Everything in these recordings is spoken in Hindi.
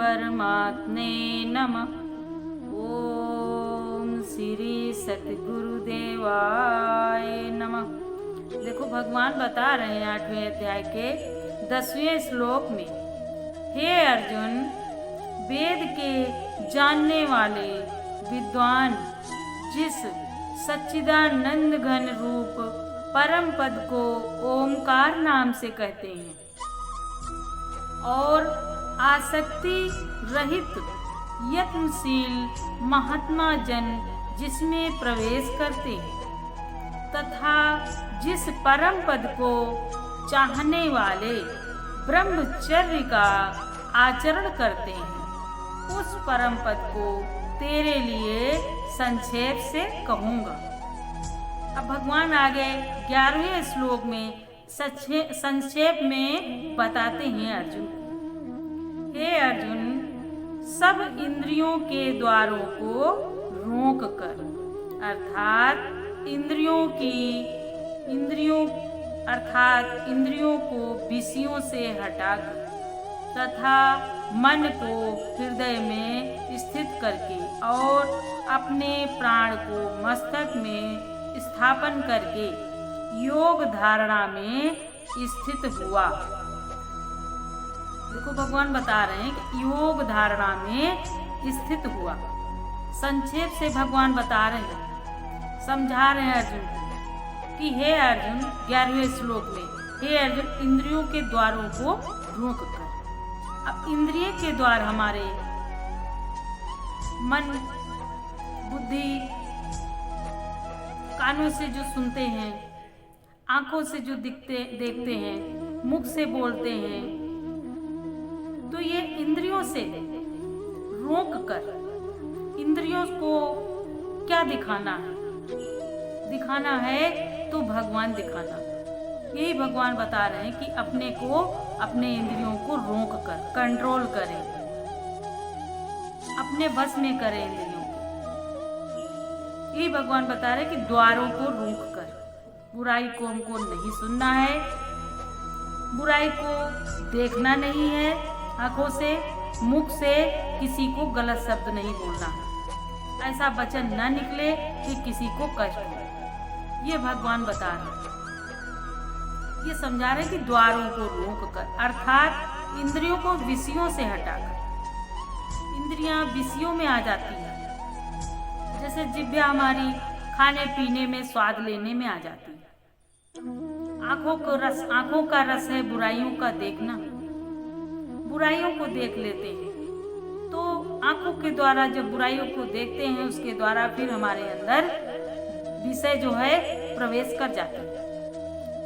परमात्मे नमः। ओम श्री सतगुरुदेवाय नमः। देखो भगवान बता रहे हैं 8वें अध्याय के 10वें श्लोक में, हे अर्जुन, वेद के जानने वाले विद्वान जिस सच्चिदानंद घन रूप परम पद को ओमकार नाम से कहते हैं और आसक्ति रहित यत्नशील महात्मा जन जिसमें प्रवेश करते हैं तथा जिस परम पद को चाहने वाले ब्रह्मचर्य का आचरण करते हैं, उस परम पद को तेरे लिए संक्षेप से कहूँगा। अब भगवान आगे 11वें श्लोक में संक्षेप में बताते हैं अर्जुन, हे अर्जुन, सब इंद्रियों के द्वारों को रोक कर, अर्थात इंद्रियों को विषयों से हटाकर तथा मन को हृदय में स्थित करके और अपने प्राण को मस्तक में स्थापन करके योग धारणा में स्थित हुआ। देखो भगवान बता रहे हैं कि योग धारणा में स्थित हुआ। संक्षेप से भगवान बता रहे हैं, समझा रहे हैं अर्जुन कि हे अर्जुन, 11वें श्लोक में, हे अर्जुन, इंद्रियों के द्वारों को रोक कर। अब इंद्रिय के द्वार हमारे मन, बुद्धि, कानों से जो सुनते हैं, आंखों से जो देखते हैं, मुख से बोलते हैं, तो ये इंद्रियों से रोक कर इंद्रियों को क्या दिखाना है तो भगवान दिखाना। यही भगवान बता रहे हैं कि अपने इंद्रियों को रोक कर कंट्रोल करें, अपने बस में करें इंद्रियों को। यही भगवान बता रहे हैं कि द्वारों को रोक कर, बुराई को हमको नहीं सुनना है, बुराई को देखना नहीं है, आंखों से, मुख से किसी को गलत शब्द नहीं बोलना है, ऐसा वचन न निकले कि किसी को कष्ट हो। ये भगवान बता रहे हैं, ये समझा रहे हैं कि द्वारों को रोक कर, अर्थात इंद्रियों को विषयों से हटाकर। इंद्रियां विषयों में आ जाती हैं, जैसे जिह्वा हमारी खाने पीने में, स्वाद लेने में आ जाती है। आंखों का रस है बुराइयों का देखना, बुराइयों को देख लेते हैं, तो आंखों के द्वारा जब बुराइयों को देखते हैं, उसके द्वारा फिर हमारे अंदर विषय जो है प्रवेश कर जाता है।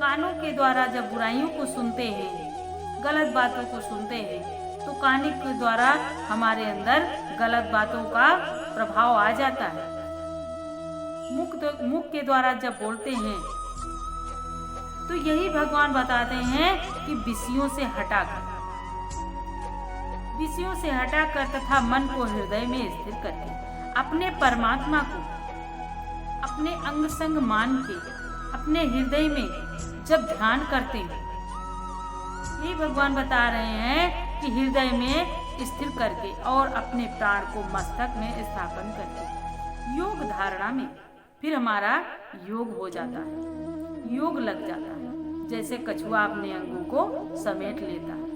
कानों के द्वारा जब बुराइयों को सुनते हैं, गलत बातों को सुनते हैं, तो कान के द्वारा हमारे अंदर गलत बातों का प्रभाव आ जाता है। मुख के द्वारा जब बोलते हैं, तो यही भगवान बताते हैं कि विषयों से हटाकर तथा मन को हृदय में स्थिर करके अपने परमात्मा को अपने अंग संग मान के अपने हृदय में जब ध्यान करते हैं, ये भगवान बता रहे हैं कि हृदय में स्थिर करके और अपने प्राण को मस्तक में स्थापन करके योग धारणा में फिर हमारा योग हो जाता है, योग लग जाता है। जैसे कछुआ अपने अंगों को समेट लेता है,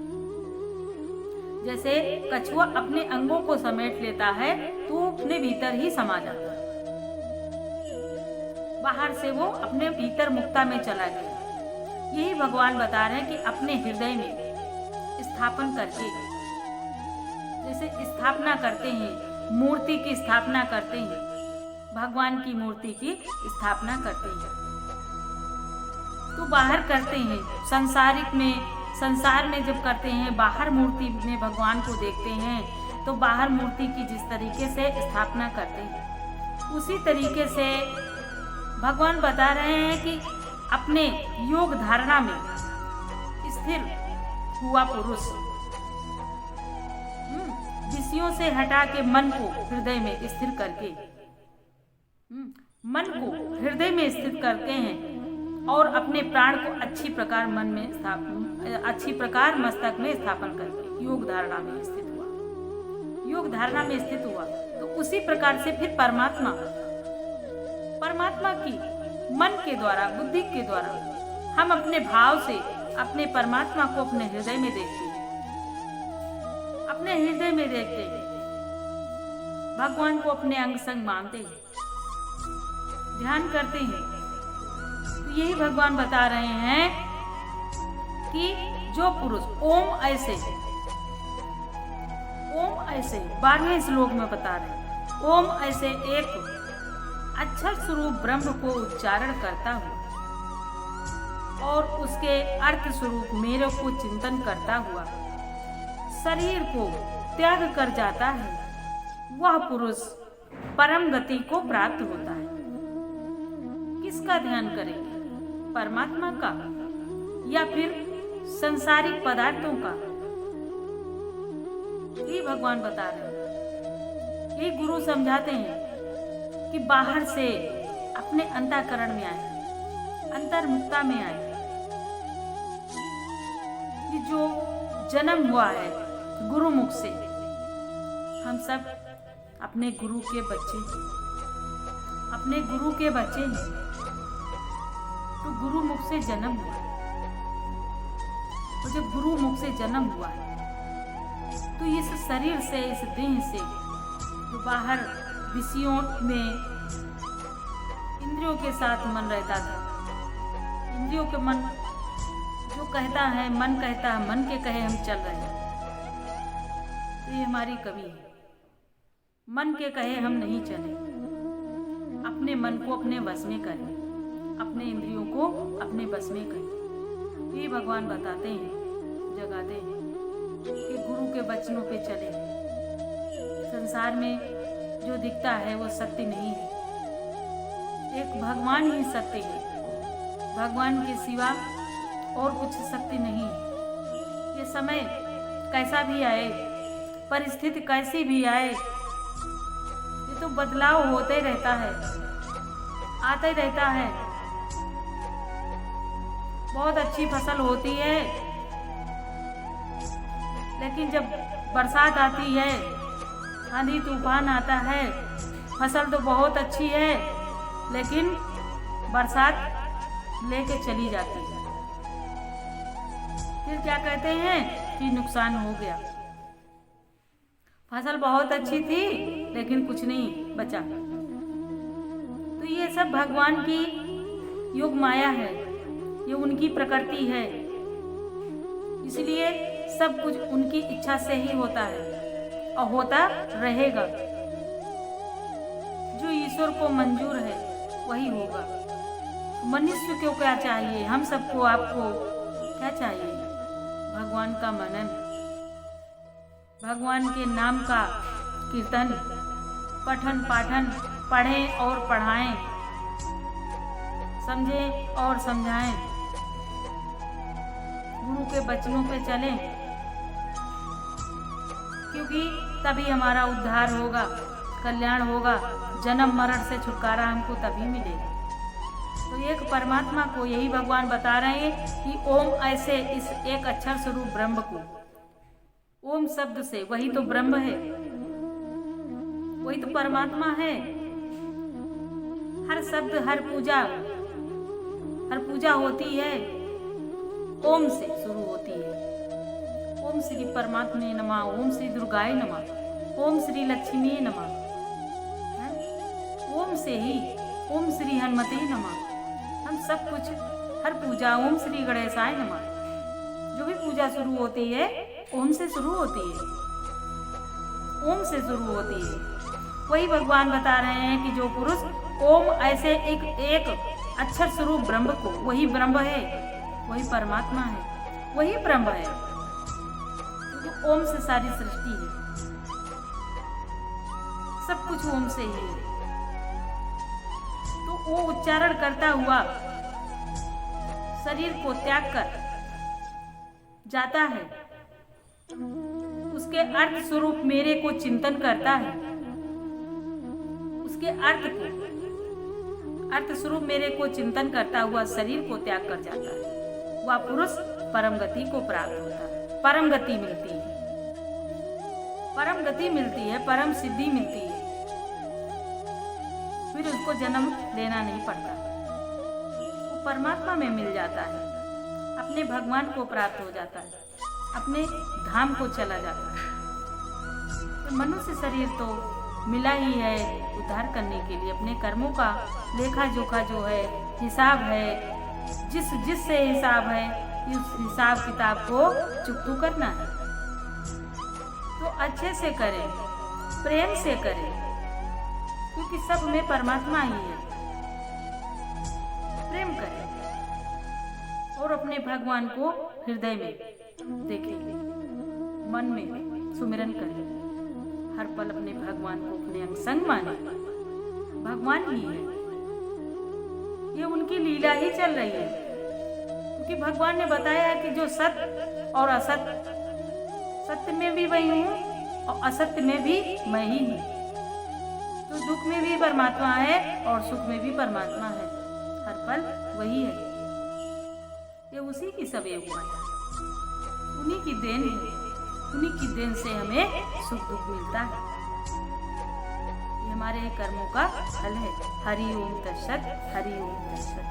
जैसे कछुआ अपने अंगों को समेट लेता है तो अपने भीतर ही समा जाता है, बाहर से वो अपने भीतर मुक्ता में चला गया। यही भगवान बता रहे हैं कि अपने हृदय में स्थापन करके, जैसे स्थापना करते हैं, मूर्ति की स्थापना करते हैं, भगवान की मूर्ति की स्थापना करते हैं, तो बाहर करते हैं संसार में जब करते हैं, बाहर मूर्ति में भगवान को देखते हैं, तो बाहर मूर्ति की जिस तरीके से स्थापना करते हैं, उसी तरीके से भगवान बता रहे हैं कि अपने योग धारणा में स्थिर हुआ पुरुष विषयों से हटा के मन को हृदय में स्थिर करके हैं और अपने प्राण को अच्छी प्रकार मस्तक में स्थापन करके योग धारणा में स्थित हुआ। योग धारणा में स्थित हुआ, तो उसी प्रकार से फिर परमात्मा की मन के द्वारा, बुद्धि के द्वारा हम अपने भाव से अपने परमात्मा को अपने हृदय में देखते हैं, अपने हृदय में देखते हैं, भगवान को अपने अंग संग मानते हैं, ध्यान करते हैं। तो यही भगवान बता रहे हैं कि जो पुरुष ओम ऐसे 12वें श्लोक में बता रहे हैं, ओम ऐसे एक अक्षर स्वरूप ब्रह्म को उच्चारण करता हुआ और उसके अर्थ स्वरूप मेरे को चिंतन करता हुआ शरीर को त्याग कर जाता है, वह पुरुष परम गति को प्राप्त होता है। किसका ध्यान करेंगे, परमात्मा का या फिर संसारिक पदार्थों का? ये भगवान बता रहे हैं, ये गुरु समझाते हैं कि बाहर से अपने अंतःकरण में आए, अंतर्मुखता में आए। ये जो जन्म हुआ है गुरुमुख से, हम सब अपने गुरु के बच्चे हैं, अपने गुरु के बच्चे हैं। तो गुरुमुख से जन्म हुआ, तो जब गुरुमुख से जन्म हुआ है तो इस शरीर से, इस देह से तो बाहर विषयों में इंद्रियों के साथ मन रहता था। इंद्रियों के मन जो कहता है, मन कहता है, मन के कहे हम चल रहे हैं। तो ये हमारी कमी है, मन के कहे हम नहीं चले, अपने मन को अपने वश में करें, अपने इंद्रियों को अपने बस में करें। ये भगवान बताते हैं, जगाते हैं कि गुरु के वचनों पे चले। संसार में जो दिखता है वो सत्य नहीं है, एक भगवान ही सत्य है, भगवान के सिवा और कुछ सत्य नहीं है। ये समय कैसा भी आए, परिस्थिति कैसी भी आए, ये तो बदलाव होते रहता है, आते रहता है। बहुत अच्छी फसल होती है, लेकिन जब बरसात आती है, आंधी तूफान आता है, फसल तो बहुत अच्छी है, लेकिन बरसात लेके चली जाती है। फिर क्या कहते हैं कि नुकसान हो गया, फसल बहुत अच्छी थी लेकिन कुछ नहीं बचा। तो ये सब भगवान की योग माया है, ये उनकी प्रकृति है, इसलिए सब कुछ उनकी इच्छा से ही होता है और होता रहेगा। जो ईश्वर को मंजूर है वही होगा। मनुष्य को क्या चाहिए, हम सबको, आपको क्या चाहिए? भगवान का मनन, भगवान के नाम का कीर्तन, पठन पाठन, पढ़ें और पढ़ाएं, समझें और समझाएं, गुरु के वचनों पे चलें, क्योंकि तभी हमारा उद्धार होगा, कल्याण होगा, जन्म मरण से छुटकारा हमको तभी मिलेगा। तो एक परमात्मा को यही भगवान बता रहे हैं कि ओम ऐसे इस एक अक्षर स्वरूप ब्रह्म को, ओम शब्द से, वही तो ब्रह्म है, वही तो परमात्मा है। हर शब्द, हर पूजा होती है ओम से शुरू होती है। ओम श्री परमात्मे नमः, ओम श्री दुर्गाय नमः, ओम श्री लक्ष्मी नमः, ओम से ही, ओम श्री हनुमते नमः। हम सब कुछ, हर पूजा ओम श्री गणेशाय नमः, जो भी पूजा शुरू होती है ओम से शुरू होती है, ओम से शुरू होती है। वही भगवान बता रहे हैं कि जो पुरुष ओम ऐसे एक अक्षर स्वरूप ब्रह्म को, वही ब्रह्म है, वही परमात्मा है, वही ब्रह्म है, क्योंकि ओम से सारी सृष्टि है, सब कुछ ओम से ही है। तो वो उच्चारण करता हुआ शरीर को त्याग कर जाता है, उसके अर्थ स्वरूप मेरे को चिंतन करता है, उसके अर्थ स्वरूप मेरे को चिंतन करता हुआ शरीर को त्याग कर जाता है, वह पुरुष परम गति को प्राप्त होता है, परम गति मिलती है। परम गति मिलती है, परम सिद्धि मिलती है, फिर उसको जन्म लेना नहीं पड़ता, वो परमात्मा में मिल जाता है, अपने भगवान को प्राप्त हो जाता है, अपने धाम को चला जाता है। तो मनुष्य शरीर तो मिला ही है उद्धार करने के लिए, अपने कर्मों का लेखा जोखा जो है, हिसाब है, जिससे हिसाब है, उस हिसाब किताब को चुकतू करना है। तो अच्छे से करें, प्रेम से करें, क्योंकि सब में परमात्मा ही है। प्रेम करें और अपने भगवान को हृदय में देखेंगे, मन में सुमिरन करें, हर पल अपने भगवान को अपने अंग संग माने। भगवान ही है, ये उनकी लीला ही चल रही है, क्योंकि भगवान ने बताया है कि जो सत्य और असत्य, सत्य में भी वही हूँ और असत्य में भी मैं ही हूँ। तो दुख में भी परमात्मा है और सुख में भी परमात्मा है, हर पल वही है। ये उसी की सवैव है, उन्हीं की देन है, उन्हीं की देन से हमें सुख दुख मिलता है। ये हमारे कर्मों का फल है। हरि ओम तत्सत, हरि ओम तत्सत।